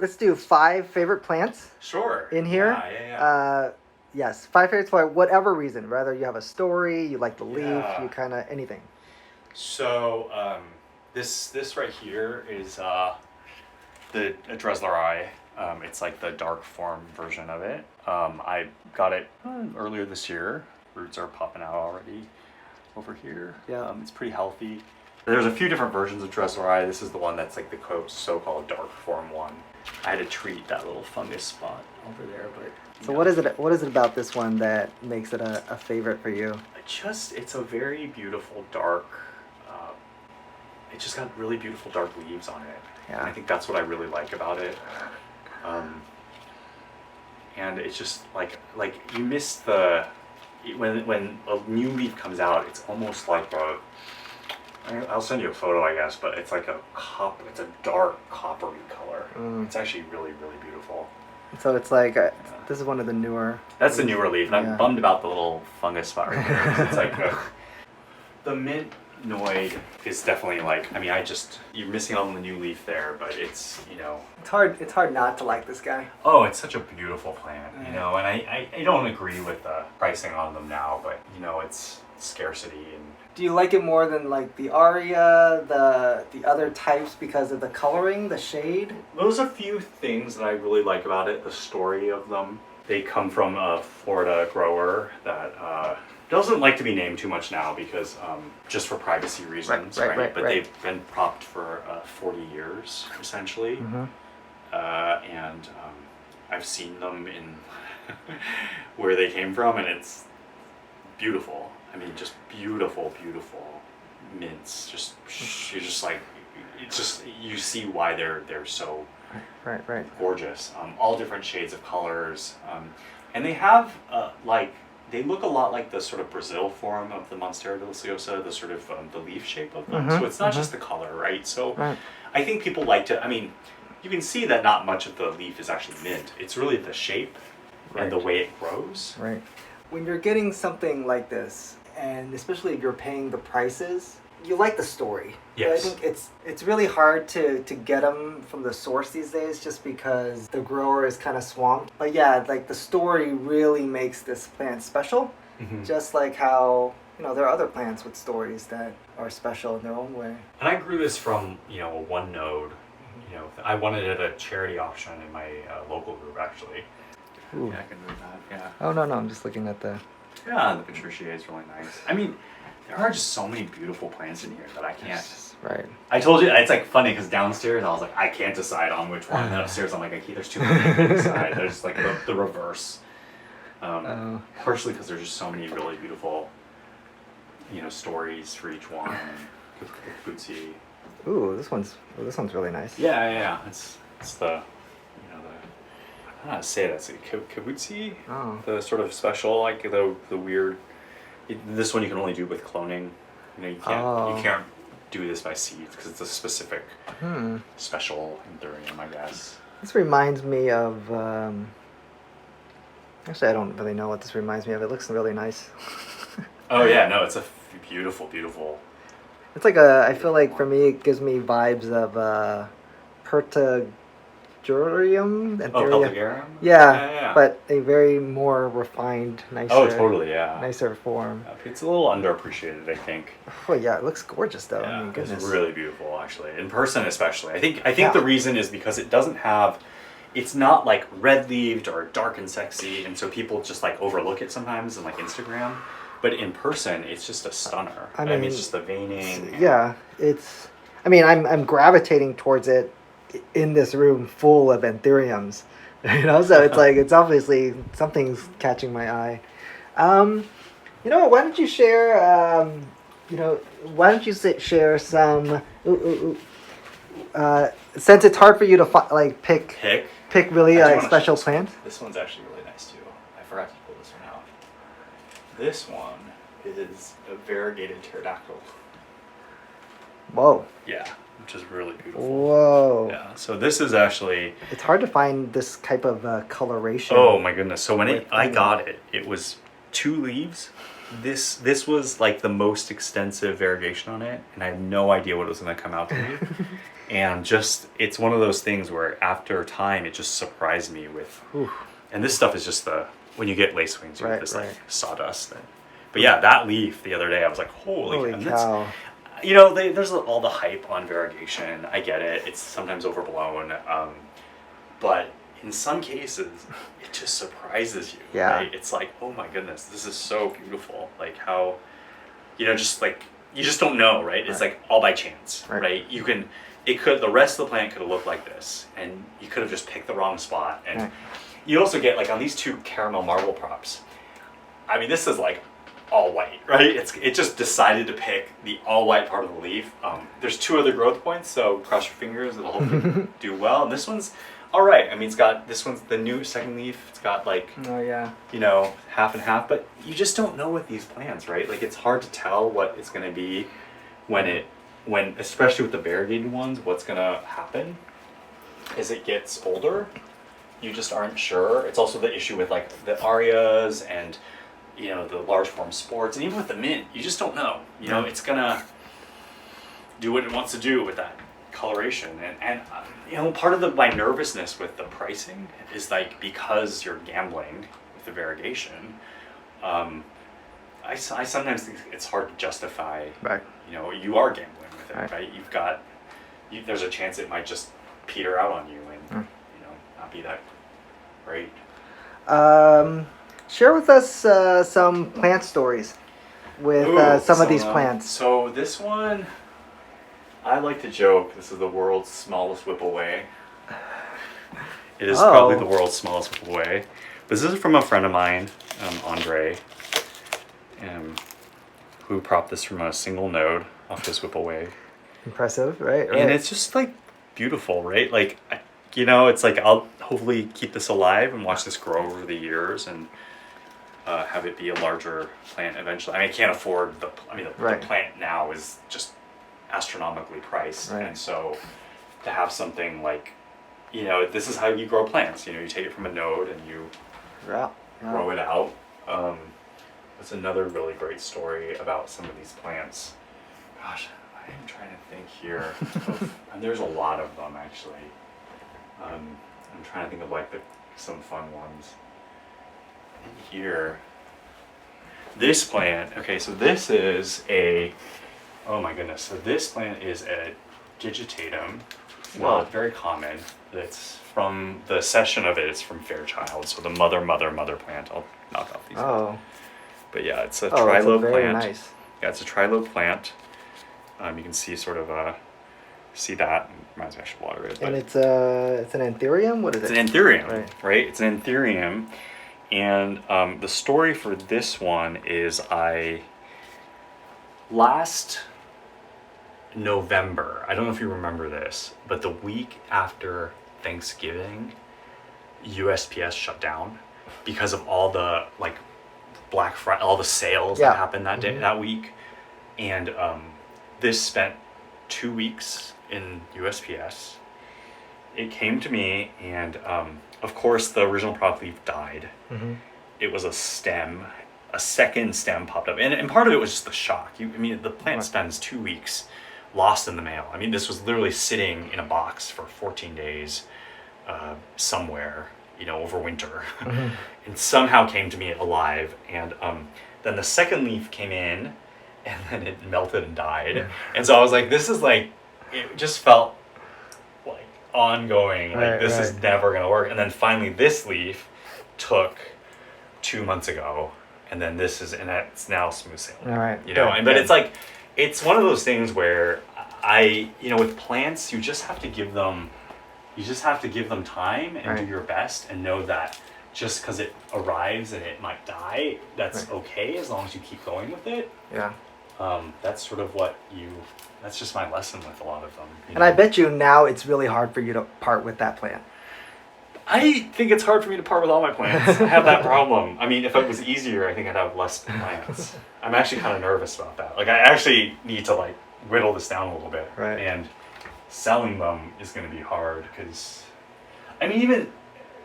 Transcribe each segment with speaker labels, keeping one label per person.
Speaker 1: let's do 5 favorite plants
Speaker 2: Sure.
Speaker 1: in here.
Speaker 2: Yeah.
Speaker 1: Yes, 5 favorites for whatever reason. Whether you have a story, you like the leaf,
Speaker 2: Yeah.
Speaker 1: you kind of anything.
Speaker 2: So this right here is the Dressler Eye. It's like the dark form version of it. I got it earlier this year. Roots are popping out already over here.
Speaker 1: Yeah.
Speaker 2: It's pretty healthy. There's a few different versions of Dressler Eye. This is the one that's like the so-called dark form one. I had to treat that little fungus spot over there, but.
Speaker 1: So what is it? What is it about this one that makes it a favorite for you?
Speaker 2: It's a very beautiful dark. It just got really beautiful dark leaves on it.
Speaker 1: Yeah.
Speaker 2: And I think that's what I really like about it. And it's just like you miss the when a new leaf comes out. It's almost like I'll send you a photo, I guess, but it's like it's a dark coppery color. It's actually really, really beautiful.
Speaker 1: So it's like this is one of the newer.
Speaker 2: That's the newer leaf, and I'm bummed about the little fungus spot right there. It's like the mint Noid is definitely like. I mean, you're missing out on the new leaf there, but it's
Speaker 1: It's hard not to like this guy.
Speaker 2: Oh, it's such a beautiful plant, and I don't agree with the pricing on them now, but it's scarcity and.
Speaker 1: Do you like it more than like the Aria, the other types because of the coloring, the shade?
Speaker 2: There's a few things that I really like about it. The story of them. They come from a Florida grower that doesn't like to be named too much now because just for privacy reasons, right? But they've been propped for 40 years essentially, and I've seen them in where they came from, and it's beautiful. I mean, just beautiful, beautiful mints. You're just like, you see why they're so
Speaker 1: right
Speaker 2: gorgeous. All different shades of colors, and they have they look a lot like the sort of Brazil form of the Monstera deliciosa, the sort of the leaf shape of them. So it's not just the color, right? So I think people like to. I mean, you can see that not much of the leaf is actually mint. It's really the shape and the way it grows.
Speaker 1: Right. When you're getting something like this, and especially if you're paying the prices, you like the story.
Speaker 2: Yes.
Speaker 1: But I think it's really hard to get them from the source these days just because the grower is kind of swamped. But yeah, like the story really makes this plant special. Just like how, there are other plants with stories that are special in their own way.
Speaker 2: And I grew this from, one node. I won it at a charity auction in my local group, actually.
Speaker 1: Ooh.
Speaker 2: Yeah, I can move that, yeah.
Speaker 1: Oh, no, I'm just looking at the...
Speaker 2: Yeah, the Patriciae is really nice. I mean, there are just so many beautiful plants in here that I can't.
Speaker 1: Right.
Speaker 2: I told you, it's like funny because downstairs I was like, I can't decide on which one. And then upstairs I'm like, okay, there's too many to decide. There's like the reverse. Partially because there's just so many really beautiful, stories for each one. Kaputzi.
Speaker 1: Ooh, this one's really nice.
Speaker 2: Yeah. It's the. I don't know how to say it. It's Kaputzi, the sort of special, like the weird. This one you can only do with cloning. You can't do this by seeds because it's a specific special Durian, I guess.
Speaker 1: This reminds me of. Actually, I don't really know what this reminds me of. It looks really nice.
Speaker 2: Oh yeah, no, it's a beautiful, beautiful.
Speaker 1: It's like I feel like for me it gives me vibes of Durian and
Speaker 2: Peltagarum?
Speaker 1: Yeah, but a very more refined, nicer.
Speaker 2: Oh, totally, yeah.
Speaker 1: Nicer form.
Speaker 2: It's a little underappreciated, I think.
Speaker 1: Oh yeah, it looks gorgeous though.
Speaker 2: Yeah,
Speaker 1: I mean, goodness.
Speaker 2: It's really beautiful, actually, in person especially. I think the reason is because it doesn't have. It's not like red-leaved or dark and sexy, and so people just like overlook it sometimes in like Instagram. But in person, it's just a stunner. I mean, it's just the veining.
Speaker 1: Yeah, it's. I mean, I'm gravitating towards it in this room full of anthuriums, so it's like it's obviously something's catching my eye. Why don't you share? Why don't you share some? Since it's hard for you to pick really special plants.
Speaker 2: This one's actually really nice too. I forgot to pull this one out. This one is a variegated pterodactyl.
Speaker 1: Whoa.
Speaker 2: Yeah, which is really beautiful.
Speaker 1: Whoa.
Speaker 2: Yeah, so this is actually...
Speaker 1: It's hard to find this type of coloration.
Speaker 2: Oh my goodness. So when I got it, it was 2 leaves. This was like the most extensive variegation on it, and I had no idea what it was going to come out to be. And just, it's one of those things where after time, it just surprised me with, and this stuff is just when you get lacewings, you get this like sawdust. But yeah, that leaf the other day, I was like, holy
Speaker 1: cow.
Speaker 2: You know, there's all the hype on variegation. I get it. It's sometimes overblown. But in some cases, it just surprises you.
Speaker 1: Yeah.
Speaker 2: Right? It's like, oh my goodness, this is so beautiful. Like how, you know, just like, you just don't know, right? It's like all by chance, right? The rest of the plant could have looked like this, and you could have just picked the wrong spot. And you also get, like, on these 2 caramel marble props, I mean, this is like all white, right? It just decided to pick the all white part of the leaf. There's 2 other growth points, so cross your fingers, it'll hopefully do well. And this one's all right. I mean, it's got, this one's the new second leaf. It's got like, you know, half and half, but you just don't know with these plants, right? Like, it's hard to tell what it's going to be when especially with the variegated ones, what's going to happen as it gets older. You just aren't sure. It's also the issue with like the arias and, you know, the large form sports, and even with the mint, you just don't know. You know, it's gonna do what it wants to do with that coloration, and you know, part of my nervousness with the pricing is like, because you're gambling with the variegation. I sometimes think it's hard to justify. Right. You know, you are gambling with it, right? You've got, there's a chance it might just peter out on you and you know, not be that great.
Speaker 1: Share with us some plant stories with some of these plants.
Speaker 2: So this one, I like to joke, this is the world's smallest Whipple. It is probably the world's smallest Whipple. This is from a friend of mine, Andre, who propped this from a single node off his Whipple.
Speaker 1: Impressive, right?
Speaker 2: And it's just like beautiful, right? Like, you know, it's like, I'll hopefully keep this alive and watch this grow over the years and have it be a larger plant eventually. I mean, I can't afford the plant now is just astronomically priced. And so to have something like, you know, this is how you grow plants. You know, you take it from a node and you grow it out. That's another really great story about some of these plants. Gosh, I'm trying to think here. And there's a lot of them, actually. I'm trying to think of like some fun ones. Here, this plant, okay, so this is oh my goodness, so this plant is a Digitatum. Well, it's very common. It's from the session of it's from Fairchild, so the mother plant. I'll knock off these. But yeah, it's a trilobe plant. Nice. Yeah, it's a trilobe plant. You can see sort of see that. It reminds me I should water it.
Speaker 1: And it's an anthurium? What is it?
Speaker 2: It's an anthurium, right? It's an anthurium. And the story for this one is last November, I don't know if you remember this, but the week after Thanksgiving, USPS shut down because of all the like Black Friday, all the sales that happened that day, that week. And this spent 2 weeks in USPS. It came to me, and of course the original prop leaf died. It was a stem, a second stem popped up, and part of it was just the shock. I mean, the plant spends 2 weeks lost in the mail. I mean, this was literally sitting in a box for 14 days somewhere, you know, over winter, and somehow came to me alive. And then the second leaf came in, and then it melted and died. And so I was like, this is like, it just felt like ongoing, like this is never gonna work. And then finally this leaf took 2 months ago, and then and it's now smooth sailing. You know, but it's like, it's one of those things where you know, with plants, you just have to give them time and do your best, and know that just because it arrives and it might die, that's okay, as long as you keep going with it. That's sort of that's just my lesson with a lot of them.
Speaker 1: And I bet you now it's really hard for you to part with that plant.
Speaker 2: I think it's hard for me to part with all my plants. I have that problem. I mean, if it was easier, I think I'd have less plants. I'm actually kind of nervous about that. Like, I actually need to like whittle this down a little bit. And selling them is going to be hard because, I mean, even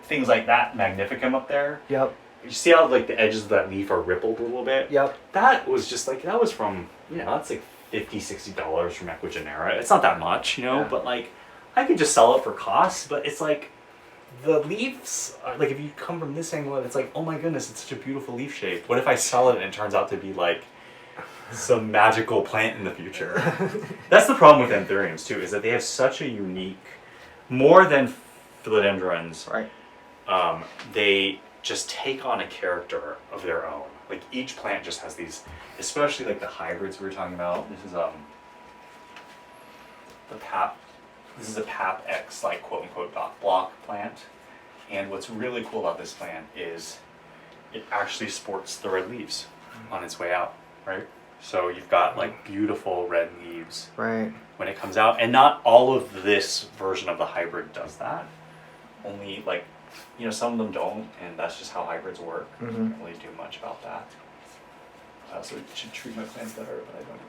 Speaker 2: things like that magnificum up there. You see how like the edges of that leaf are rippled a little bit? That was just like, that was from, you know, that's like $50-$60 from Equigenera. It's not that much, you know,
Speaker 1: Yeah.
Speaker 2: but like I could just sell it for cost, but it's like the leaves are, like if you come from this angle, it's like, oh my goodness, it's such a beautiful leaf shape. What if I sell it and it turns out to be like some magical plant in the future? That's the problem with anthuriums too, is that they have such a unique, more than philodendrons,
Speaker 1: Right.
Speaker 2: they just take on a character of their own. Like each plant just has these, especially like the hybrids we were talking about. This is the PAP. This is a PAP X, like quote unquote dot block plant. And what's really cool about this plant is it actually sports the red leaves on its way out, right? So you've got like beautiful red leaves
Speaker 1: Right.
Speaker 2: when it comes out, and not all of this version of the hybrid does that. Only like, you know, some of them don't, and that's just how hybrids work. I can't really do much about that. I also should treat my plants better, but I don't.